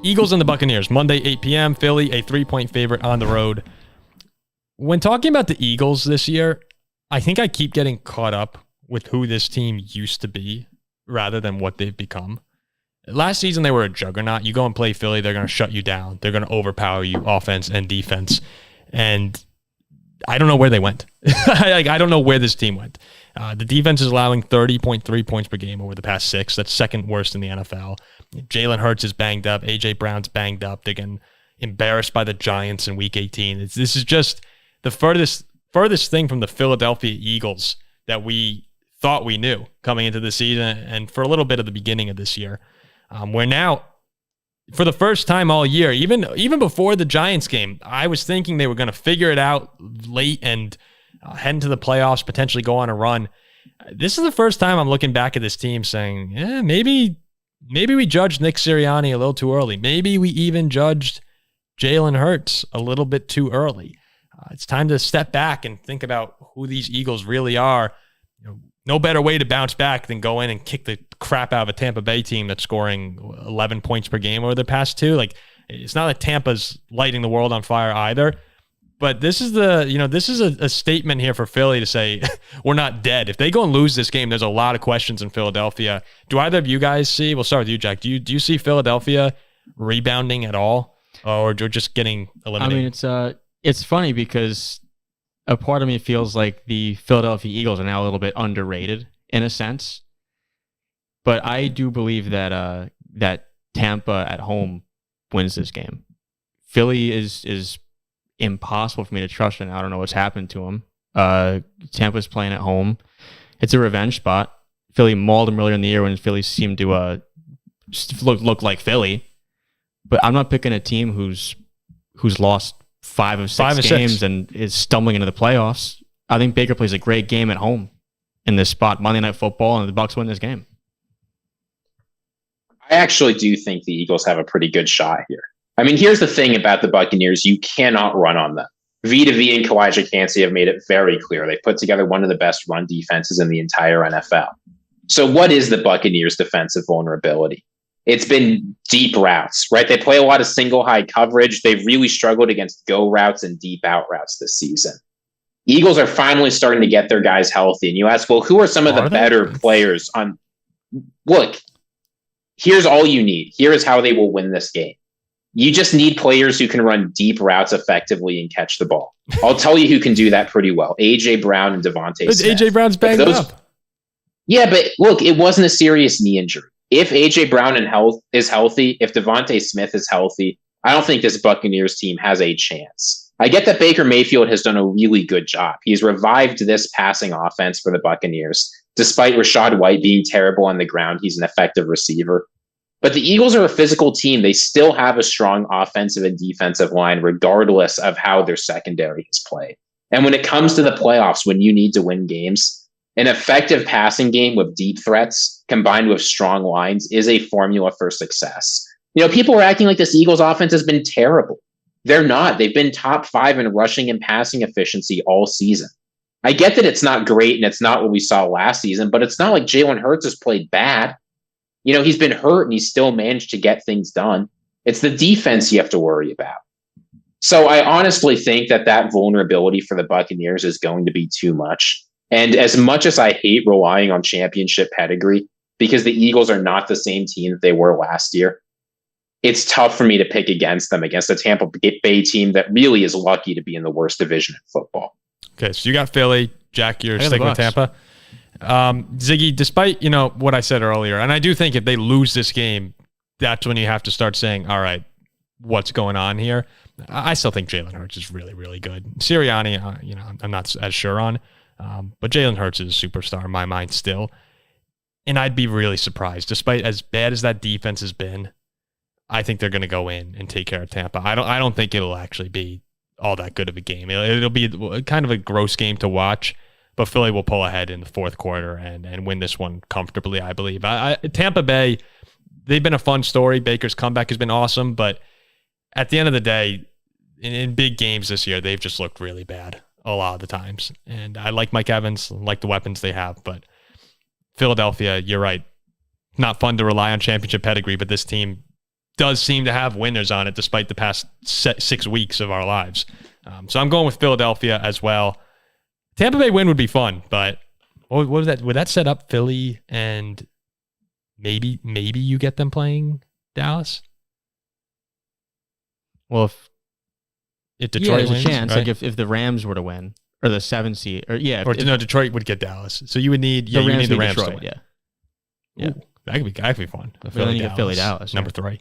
Eagles and the Buccaneers, Monday, 8 p.m. Philly, a 3-point favorite on the road. When talking about the Eagles this year, I think I keep getting caught up with who this team used to be rather than what they've become. Last season, they were a juggernaut. You go and play Philly, they're going to shut you down. They're going to overpower you, offense and defense. And I don't know where they went. I don't know where this team went. The defense is allowing 30.3 points per game over the past 6. That's second worst in the NFL. Jalen Hurts is banged up. A.J. Brown's banged up. They're getting embarrassed by the Giants in Week 18. This is just the furthest thing from the Philadelphia Eagles that we thought we knew coming into the season and for a little bit of the beginning of this year. Where now, for the first time all year, even before the Giants game, I was thinking they were going to figure it out late and head into the playoffs, potentially go on a run. This is the first time I'm looking back at this team saying, yeah, maybe we judged Nick Sirianni a little too early. Maybe we even judged Jalen Hurts a little bit too early. It's time to step back and think about who these Eagles really are. No better way to bounce back than go in and kick the crap out of a Tampa Bay team that's scoring 11 points per game over the past 2. Like, it's not like Tampa's lighting the world on fire either. But this is a statement here for Philly to say we're not dead. If they go and lose this game, there's a lot of questions in Philadelphia. Do either of you guys see? We'll start with you, Jack. Do you see Philadelphia rebounding at all, or just getting eliminated? I mean, it's funny because a part of me feels like the Philadelphia Eagles are now a little bit underrated in a sense, but I do believe that that Tampa at home wins this game. Philly is impossible for me to trust, and I don't know what's happened to them. Tampa's playing at home. It's a revenge spot. Philly mauled them earlier in the year when Philly seemed to look like Philly, but I'm not picking a team who's lost 5 of 6 games and is stumbling into the playoffs. I think Baker plays a great game at home in this spot, Monday Night Football, and the Bucs win this game. I actually do think the Eagles have a pretty good shot here. I mean, here's the thing about the Buccaneers. You cannot run on them. V2V and Kawaja Kancey have made it very clear. They've put together one of the best run defenses in the entire NFL. So what is the Buccaneers' defensive vulnerability? It's been deep routes, right? They play a lot of single high coverage. They've really struggled against go routes and deep out routes this season. Eagles are finally starting to get their guys healthy. And you ask, well, who are some of the better players on? Look, here's all you need. Here is how they will win this game. You just need players who can run deep routes effectively and catch the ball. I'll tell you who can do that pretty well. A.J. Brown and Devontae Smith. A.J. Brown's banged up. Yeah, but look, it wasn't a serious knee injury. If A.J. Brown is healthy, if Devontae Smith is healthy, I don't think this Buccaneers team has a chance. I get that Baker Mayfield has done a really good job. He's revived this passing offense for the Buccaneers. Despite Rachaad White being terrible on the ground, he's an effective receiver. But the Eagles are a physical team. They still have a strong offensive and defensive line, regardless of how their secondary is played. And when it comes to the playoffs, when you need to win games, an effective passing game with deep threats combined with strong lines is a formula for success. People are acting like this Eagles offense has been terrible. They're not. They've been top 5 in rushing and passing efficiency all season. I get that it's not great and it's not what we saw last season, but it's not like Jalen Hurts has played bad. He's been hurt and he's still managed to get things done. It's the defense you have to worry about. So I honestly think that vulnerability for the Buccaneers is going to be too much. And as much as I hate relying on championship pedigree, because the Eagles are not the same team that they were last year, it's tough for me to pick against them, against a Tampa Bay team that really is lucky to be in the worst division in football. Okay, so you got Philly. Jack, you're sticking with Tampa. Ziggy, despite what I said earlier, and I do think if they lose this game, that's when you have to start saying, all right, what's going on here? I still think Jalen Hurts is really, really good. Sirianni, I'm not as sure on. But Jalen Hurts is a superstar in my mind still. And I'd be really surprised. Despite as bad as that defense has been, I think they're going to go in and take care of Tampa. I don't think it'll actually be all that good of a game. It'll be kind of a gross game to watch, but Philly will pull ahead in the fourth quarter and win this one comfortably, I believe. Tampa Bay, they've been a fun story. Baker's comeback has been awesome, but at the end of the day, in big games this year, they've just looked really bad a lot of the times. And I like Mike Evans, like the weapons they have, but Philadelphia, you're right. Not fun to rely on championship pedigree, but this team does seem to have winners on it despite the past 6 weeks of our lives. So I'm going with Philadelphia as well. Tampa Bay win would be fun, but what was that? Would that set up Philly and maybe you get them playing Dallas? Well, if Detroit there's wins, a chance, right? like if the Rams were to win, or the 7 seed, or no, Detroit would get Dallas. So you would need the Rams, the Rams Detroit, to win. yeah. That could be fun. Then you get Philly Dallas number 3.